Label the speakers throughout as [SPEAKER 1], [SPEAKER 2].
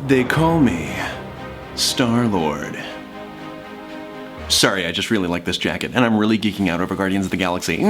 [SPEAKER 1] They call me Star-Lord. Sorry, I just really like this jacket, and I'm really geeking out over Guardians of the Galaxy.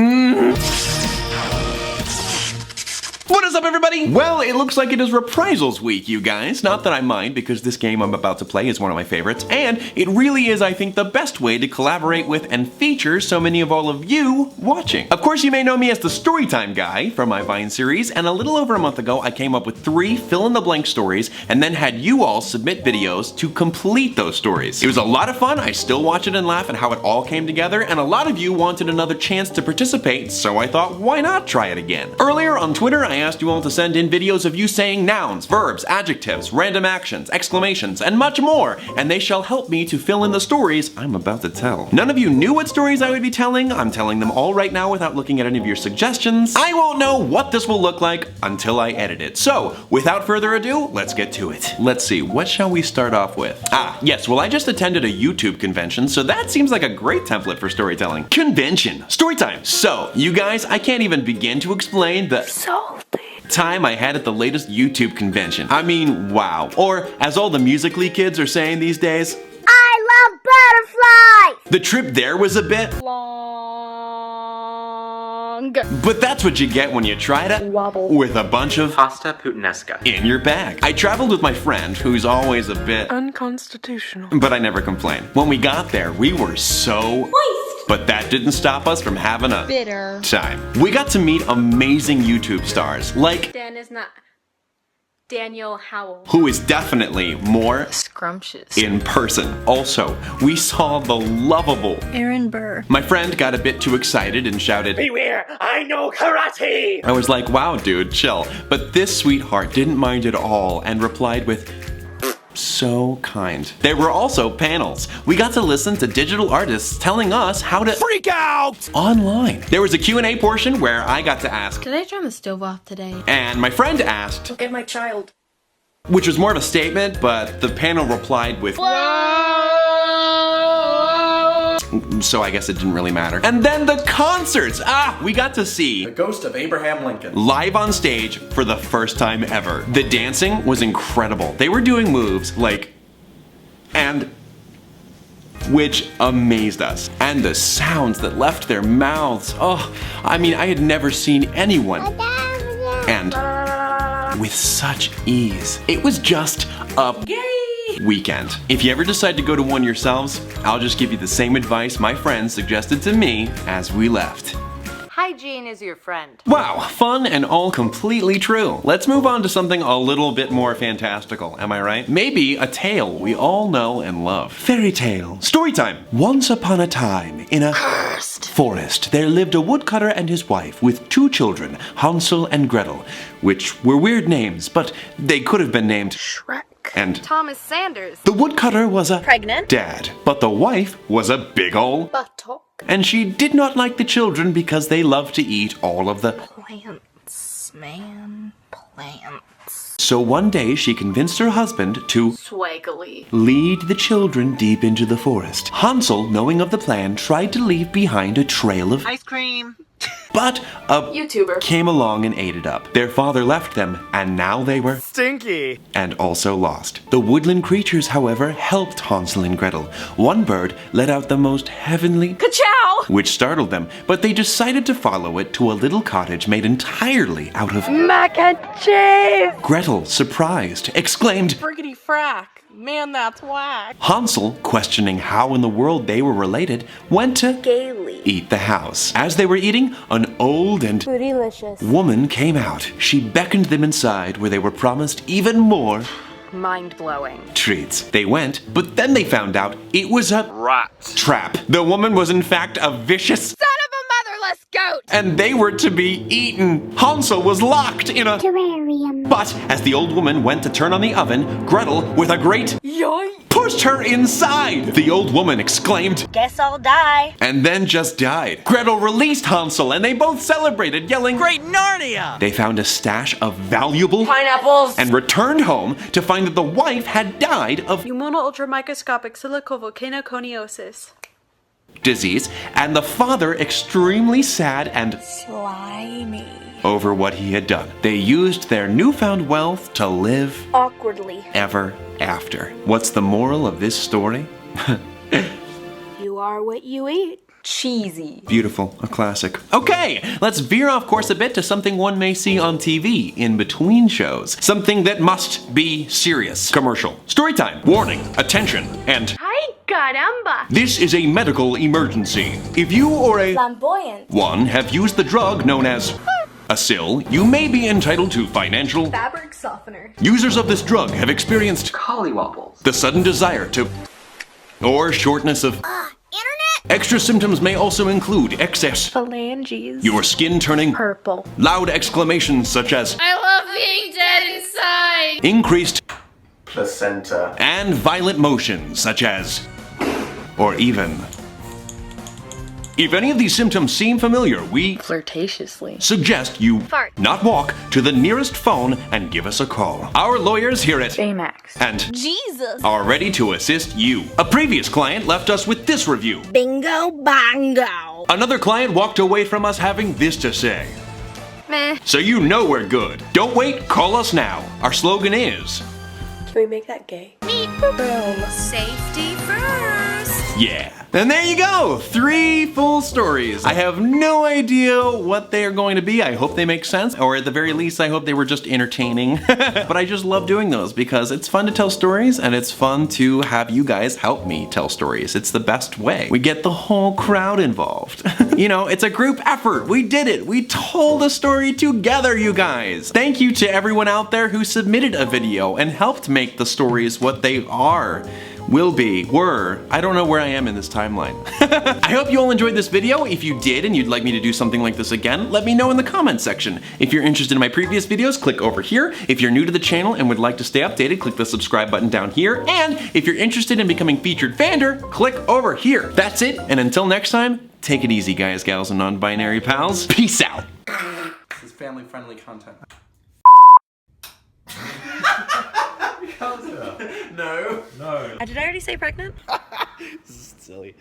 [SPEAKER 1] What is up, everybody? Well, it looks like it is Reprisals week, you guys. Not that I mind, because this game I'm about to play is one of my favorites, and it really is, I think, the best way to collaborate with and feature so many of all of you watching. Of course, you may know me as the Storytime guy from my Vine series, and a little over a month ago, I came up with 3 fill-in-the-blank stories, and then had you all submit videos to complete those stories. It was a lot of fun. I still watch it and laugh at how it all came together, and a lot of you wanted another chance to participate, so I thought, why not try it again? Earlier on Twitter, I asked you all to send in videos of you saying nouns, verbs, adjectives, random actions, exclamations, and much more, and they shall help me to fill in the stories I'm about to tell. None of you knew what stories I would be telling. I'm telling them all right now without looking at any of your suggestions. I won't know what this will look like until I edit it. So, without further ado, let's get to it. Let's see, what shall we start off with? Yes, well, I just attended a YouTube convention, so that seems like a great template for storytelling. Convention. Storytime. So, you guys, I can't even begin to explain the time I had at the latest YouTube convention. I mean, wow. Or, as all the Musical.ly kids are saying these days, I love butterflies! The trip there was a bit long. But that's what you get when you try to wobble with a bunch of
[SPEAKER 2] pasta puttanesca
[SPEAKER 1] in your bag. I traveled with my friend, who's always a bit
[SPEAKER 3] unconstitutional.
[SPEAKER 1] But I never complain. When we got there, we were so but that didn't stop us from having a bitter time. We got to meet amazing YouTube stars like
[SPEAKER 4] Daniel Howell,
[SPEAKER 1] who is definitely more
[SPEAKER 3] scrumptious
[SPEAKER 1] in person. Also, we saw the lovable
[SPEAKER 3] Aaron Burr.
[SPEAKER 1] My friend got a bit too excited and shouted, "Beware, I know karate!" I was like, wow, dude, chill. But this sweetheart didn't mind at all and replied with, so kind. There were also panels. We got to listen to digital artists telling us how to freak out online. There was a Q&A portion where I got to ask,
[SPEAKER 3] did I turn the stove off today?
[SPEAKER 1] And my friend asked,
[SPEAKER 4] look at my child.
[SPEAKER 1] Which was more of a statement, but the panel replied with, so I guess it didn't really matter. And then the concerts! We got to see
[SPEAKER 2] the ghost of Abraham Lincoln
[SPEAKER 1] live on stage for the first time ever. The dancing was incredible. They were doing moves like, and which amazed us. And the sounds that left their mouths. Oh, I mean, I had never seen anyone and with such ease. It was just a weekend. If you ever decide to go to one yourselves, I'll just give you the same advice my friends suggested to me as we left.
[SPEAKER 4] Hygiene is your friend.
[SPEAKER 1] Wow, fun and all completely true. Let's move on to something a little bit more fantastical, am I right? Maybe a tale we all know and love. Fairy tale. Storytime. Once upon a time, in a forest, there lived a woodcutter and his wife with 2 children, Hansel and Gretel, which were weird names, but they could have been named
[SPEAKER 3] Shrek
[SPEAKER 1] and
[SPEAKER 4] Thomas Sanders.
[SPEAKER 1] The woodcutter was a
[SPEAKER 4] Pregnant
[SPEAKER 1] dad, but the wife was a big ol'
[SPEAKER 4] buttock.
[SPEAKER 1] And she did not like the children because they loved to eat all of the
[SPEAKER 3] plants, man, plants.
[SPEAKER 1] So one day she convinced her husband to
[SPEAKER 4] swaggly
[SPEAKER 1] lead the children deep into the forest. Hansel, knowing of the plan, tried to leave behind a trail of
[SPEAKER 3] ice cream.
[SPEAKER 1] But a
[SPEAKER 4] YouTuber
[SPEAKER 1] came along and ate it up. Their father left them, and now they were
[SPEAKER 2] stinky
[SPEAKER 1] and also lost. The woodland creatures, however, helped Hansel and Gretel. One bird let out the most heavenly
[SPEAKER 4] ka-chow,
[SPEAKER 1] which startled them, but they decided to follow it to a little cottage made entirely out of
[SPEAKER 4] mac and cheese.
[SPEAKER 1] Gretel, surprised, exclaimed,
[SPEAKER 3] Friggity frack. Man, that's whack.
[SPEAKER 1] Hansel, questioning how in the world they were related, went to
[SPEAKER 4] gaily
[SPEAKER 1] eat the house. As they were eating, an old and
[SPEAKER 4] bootylicious
[SPEAKER 1] woman came out. She beckoned them inside where they were promised even more
[SPEAKER 4] mind-blowing
[SPEAKER 1] treats. They went, but then they found out it was a rat trap. The woman was in fact a vicious
[SPEAKER 4] son of a motherless goat,
[SPEAKER 1] and they were to be eaten. Hansel was locked in a
[SPEAKER 4] terrarium.
[SPEAKER 1] But as the old woman went to turn on the oven, Gretel, with a great
[SPEAKER 4] yoink,
[SPEAKER 1] pushed her inside. The old woman exclaimed,
[SPEAKER 4] guess I'll die,
[SPEAKER 1] and then just died. Gretel released Hansel and they both celebrated, yelling, Great Narnia! They found a stash of valuable
[SPEAKER 4] pineapples
[SPEAKER 1] and returned home to find that the wife had died of
[SPEAKER 3] Pneumono ultramicroscopic silicovolcanoconiosis.
[SPEAKER 1] disease, and the father extremely sad and
[SPEAKER 3] Slimy.
[SPEAKER 1] over what he had done. They used their newfound wealth to live
[SPEAKER 4] Awkwardly.
[SPEAKER 1] ever after. What's the moral of this story?
[SPEAKER 4] You are what you eat. Cheesy.
[SPEAKER 1] Beautiful, a classic. Okay, let's veer off course a bit to something one may see on TV in between shows. Something that must be serious. Commercial. Storytime. Warning. Attention. And
[SPEAKER 4] Ay, caramba.
[SPEAKER 1] this is a medical emergency. If you or a
[SPEAKER 4] Flamboyant.
[SPEAKER 1] one have used the drug known as a SIL, you may be entitled to financial.
[SPEAKER 4] Fabric softener.
[SPEAKER 1] Users of this drug have experienced
[SPEAKER 2] Collywobbles.
[SPEAKER 1] the sudden desire to, or shortness of. Extra symptoms may also include excess,
[SPEAKER 3] Phalanges.
[SPEAKER 1] your skin turning
[SPEAKER 4] Purple.
[SPEAKER 1] loud exclamations such as
[SPEAKER 3] I love being dead inside.
[SPEAKER 1] increased
[SPEAKER 2] Placenta.
[SPEAKER 1] and violent motions such as, or even. If any of these symptoms seem familiar, we
[SPEAKER 3] Flirtatiously.
[SPEAKER 1] suggest you
[SPEAKER 4] Fart.
[SPEAKER 1] not walk to the nearest phone and give us a call. Our lawyers here at
[SPEAKER 3] Baymax.
[SPEAKER 1] and
[SPEAKER 4] Jesus.
[SPEAKER 1] are ready to assist you. A previous client left us with this review.
[SPEAKER 4] Bingo bongo.
[SPEAKER 1] Another client walked away from us having this to say.
[SPEAKER 4] Meh.
[SPEAKER 1] So you know we're good. Don't wait, call us now. Our slogan is,
[SPEAKER 5] Can we make that gay?
[SPEAKER 3] Boom. Safety first.
[SPEAKER 1] yeah. And there you go, 3 full stories. I have no idea what they are going to be. I hope they make sense, or at the very least, I hope they were just entertaining. But I just love doing those because it's fun to tell stories and it's fun to have you guys help me tell stories. It's the best way. We get the whole crowd involved. You know, it's a group effort. We did it. We told a story together, you guys. Thank you to everyone out there who submitted a video and helped make the stories what they are. Will be, were, I don't know where I am in this timeline. I hope you all enjoyed this video. If you did and you'd like me to do something like this again, let me know in the comments section. If you're interested in my previous videos, click over here. If you're new to the channel and would like to stay updated, click the subscribe button down here. And if you're interested in becoming featured Vander, click over here. That's it, and until next time, take it easy guys, gals, and non-binary pals. Peace out.
[SPEAKER 2] This is family-friendly content.
[SPEAKER 3] Did I already say pregnant?
[SPEAKER 1] This is silly.